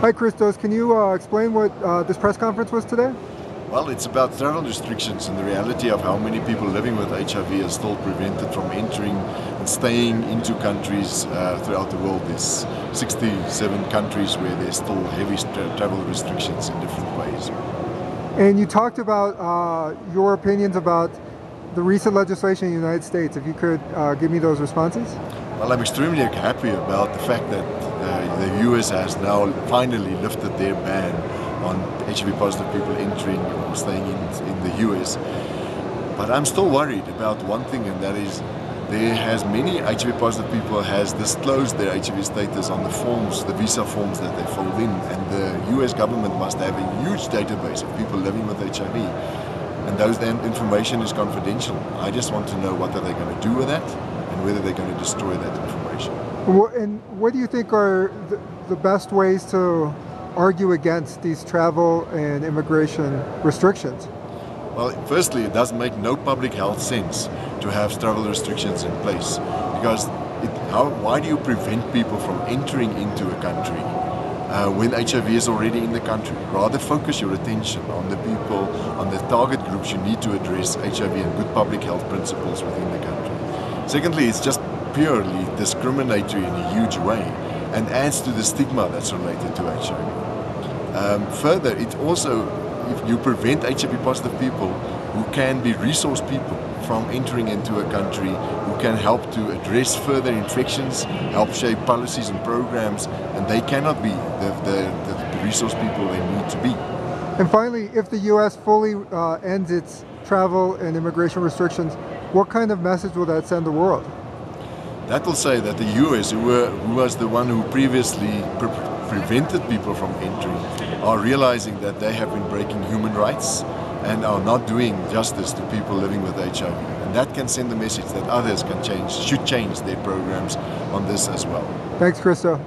Hi Christos, can you explain what this press conference was today? Well, it's about travel restrictions and the reality of how many people living with HIV are still prevented from entering and staying into countries throughout the world. There's 67 countries where there's still heavy travel restrictions in different ways. And you talked about your opinions about the recent legislation in the United States. If you could give me those responses? Well, I'm extremely happy about the fact that the US has now finally lifted their ban on HIV positive people entering or staying in the US. But I'm still worried about one thing, and that is there has many HIV positive people has disclosed their HIV status on the forms, the visa forms that they filled in, and the US government must have a huge database of people living with HIV. And that information is confidential. I just want to know what are they going to do with that and whether they're going to destroy that information. And what do you think are the best ways to argue against these travel and immigration restrictions? Well, firstly, it does make no public health sense to have travel restrictions in place, because why do you prevent people from entering into a country when HIV is already in the country? Rather focus your attention on the people, on the target groups you need to address HIV and good public health principles within the country. Secondly, it's just purely discriminatory in a huge way and adds to the stigma that's related to HIV. Further, it also, if you prevent HIV positive people who can be resource people from entering into a country, who can help to address further infections, help shape policies and programs, and they cannot be the resource people they need to be. And finally, if the U.S. fully ends its travel and immigration restrictions, what kind of message will that send the world? That will say that the US, who was the one who previously prevented people from entering, are realizing that they have been breaking human rights and are not doing justice to people living with HIV. And that can send the message that others should change their programs on this as well. Thanks, Christo.